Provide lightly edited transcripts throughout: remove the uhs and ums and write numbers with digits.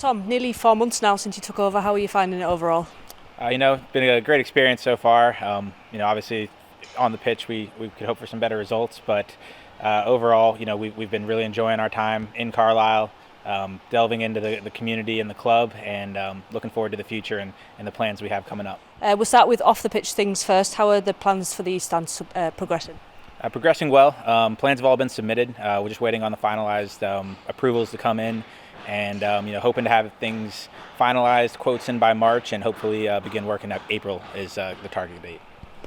Tom, nearly 4 months now since you took over. How are you finding it overall? It's been a great experience so far. Obviously on the pitch we could hope for some better results, but overall, we've been really enjoying our time in Carlisle, delving into the community and the club, and looking forward to the future and the plans we have coming up. We'll start with off the pitch things first. How are the plans for the East Stand progressing? Progressing well. Plans have all been submitted. We're just waiting on the finalized approvals to come in, and hoping to have things finalized, quotes in by March, and hopefully begin working at April is the target date.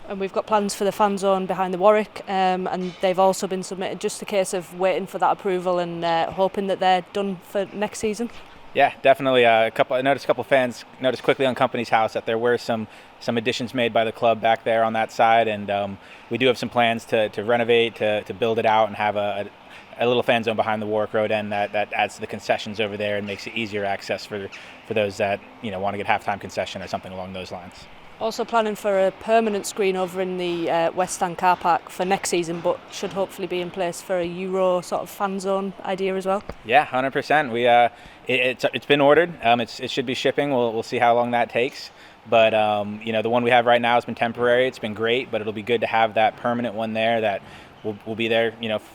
And we've got plans for the fan zone behind the Warwick, and they've also been submitted. Just a case of waiting for that approval and hoping that they're done for next season. Yeah, definitely. I noticed a couple of fans noticed quickly on Company's House that there were some additions made by the club back there on that side, and we do have some plans to renovate, to build it out, and have a little fan zone behind the Warwick Road end that adds to the concessions over there and makes it easier access for those that want to get halftime concession or something along those lines. Also planning for a permanent screen over in the West Stand car park for next season, but should hopefully be in place for a Euro sort of fan zone idea as well. Yeah, 100%. It's been ordered. It should be shipping. We'll see how long that takes. But the one we have right now has been temporary. It's been great, but it'll be good to have that permanent one there that will be there,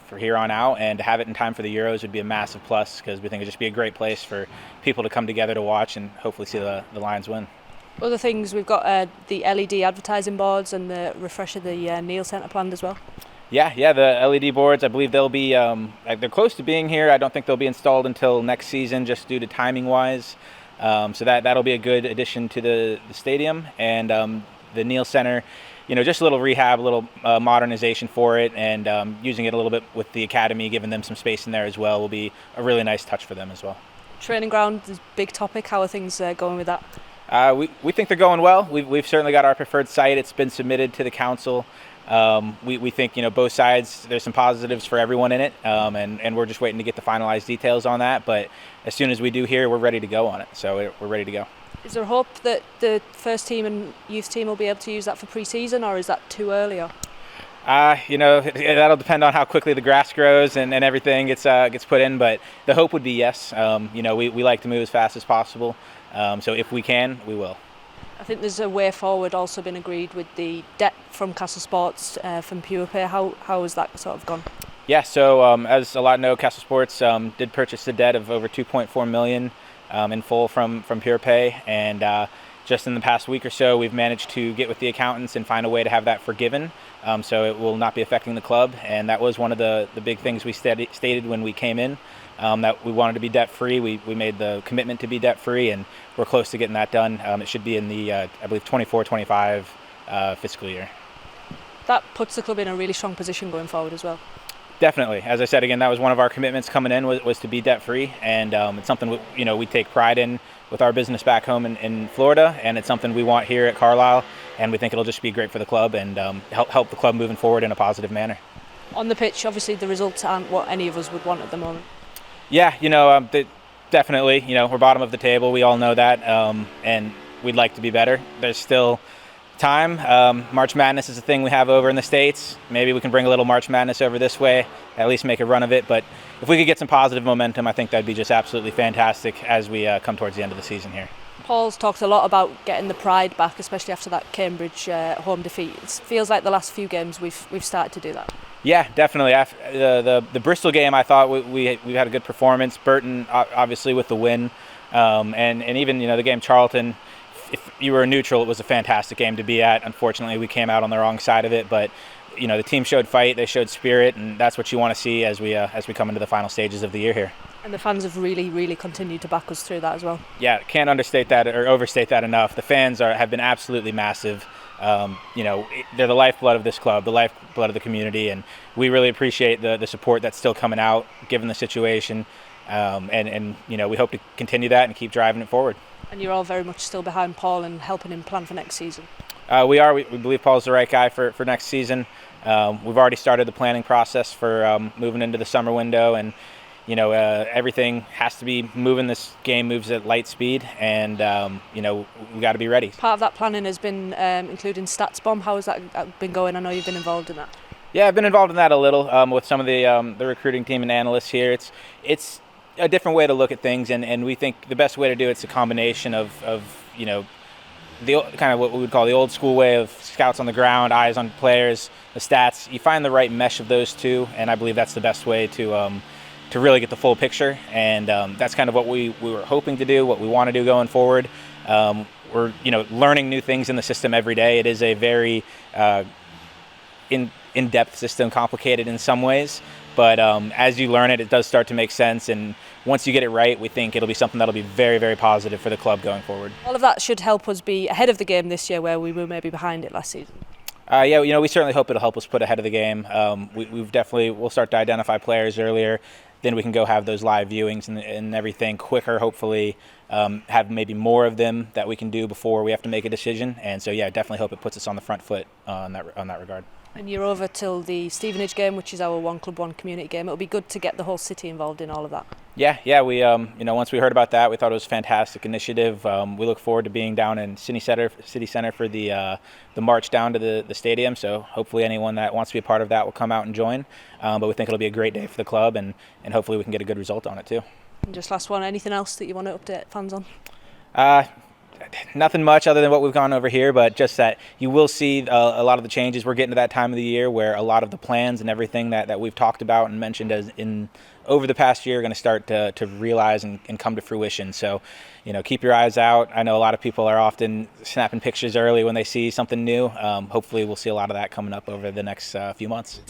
for here on out, and to have it in time for the Euros would be a massive plus, because we think it'd just be a great place for people to come together to watch and hopefully see the Lions win. Other things, we've got the LED advertising boards and the refresh of the Neil Centre planned as well. Yeah, the LED boards, I believe they'll be, they're close to being here. I don't think they'll be installed until next season, just due to timing wise. So that'll be a good addition to the stadium, and the Neil Centre, just a little rehab, a little modernization for it, and using it a little bit with the academy, giving them some space in there as well, will be a really nice touch for them as well. Training ground is a big topic. How are things going with that? We think they're going well. We've certainly got our preferred site. It's been submitted to the council. We think both sides, there's some positives for everyone in it, and we're just waiting to get the finalized details on that. But as soon as we do here, we're ready to go on it. So we're ready to go. Is there hope that the first team and youth team will be able to use that for pre-season, or is that too early? That'll depend on how quickly the grass grows and everything gets put in. But the hope would be yes. We like to move as fast as possible. So if we can, we will. I think there's a way forward also been agreed with the debt from Castle Sports from PurePay. How has that sort of gone? Yeah, so as a lot know, Castle Sports did purchase the debt of over $2.4 million in full from PurePay, and just in the past week or so, we've managed to get with the accountants and find a way to have that forgiven, so it will not be affecting the club. And that was one of the big things we stated when we came in, that we wanted to be debt-free. We made the commitment to be debt-free, and we're close to getting that done. It should be in the, I believe, 24-25 fiscal year. That puts the club in a really strong position going forward as well. Definitely. As I said, again, that was one of our commitments coming in, was to be debt-free, and it's something we take pride in with our business back home in Florida, and it's something we want here at Carlisle, and we think it'll just be great for the club and help the club moving forward in a positive manner. On the pitch, obviously the results aren't what any of us would want at the moment. Yeah, definitely. We're bottom of the table. We all know that, and we'd like to be better. There's still time. March Madness is a thing we have over in the States. Maybe we can bring a little March Madness over this way, at least make a run of it. But if we could get some positive momentum, I think that'd be just absolutely fantastic as we come towards the end of the season here. Paul's talked a lot about getting the pride back, especially after that Cambridge home defeat. It feels like the last few games we've started to do that. Yeah, definitely. The Bristol game, I thought we had a good performance. Burton, obviously, with the win, and even the game Charlton. If you were a neutral, it was a fantastic game to be at. Unfortunately, we came out on the wrong side of it, but the team showed fight, they showed spirit, and that's what you want to see as we come into the final stages of the year here. And the fans have really, really continued to back us through that as well. Yeah, can't understate that or overstate that enough. The fans have been absolutely massive. They're the lifeblood of this club, the lifeblood of the community, and we really appreciate the support that's still coming out given the situation. And we hope to continue that and keep driving it forward. And you're all very much still behind Paul and helping him plan for next season. We are. We believe Paul's the right guy for next season. We've already started the planning process for moving into the summer window, and everything has to be moving. This game moves at light speed, and we got to be ready. Part of that planning has been including Stats Bomb. How has that been going? I know you've been involved in that. Yeah, I've been involved in that a little with some of the recruiting team and analysts here. It's a different way to look at things, and we think the best way to do it's a combination of the kind of what we would call the old school way of scouts on the ground, eyes on players, the stats. You find the right mesh of those two, and I believe that's the best way to really get the full picture. And that's kind of what we were hoping to do, what we want to do going forward. We're learning new things in the system every day. It is a very in-depth system, complicated in some ways, but as you learn it, it does start to make sense. And once you get it right, we think it'll be something that'll be very, very positive for the club going forward. All of that should help us be ahead of the game this year, where we were maybe behind it last season. Yeah, we certainly hope it'll help us put ahead of the game. We'll start to identify players earlier. Then we can go have those live viewings and everything quicker, hopefully have maybe more of them that we can do before we have to make a decision. And so, yeah, definitely hope it puts us on the front foot on that regard. And you're over till the Stevenage game, which is our One Club One community game. It'll be good to get the whole city involved in all of that. Yeah. We once we heard about that, we thought it was a fantastic initiative. We look forward to being down in City Center for the march down to the stadium. So hopefully anyone that wants to be a part of that will come out and join. But we think it'll be a great day for the club, and hopefully we can get a good result on it too. And just last one, anything else that you want to update fans on? Nothing much other than what we've gone over here, but just that you will see a lot of the changes. We're getting to that time of the year where a lot of the plans and everything that we've talked about and mentioned over the past year are going to start to realize and come to fruition. So, keep your eyes out. I know a lot of people are often snapping pictures early when they see something new. Hopefully we'll see a lot of that coming up over the next few months.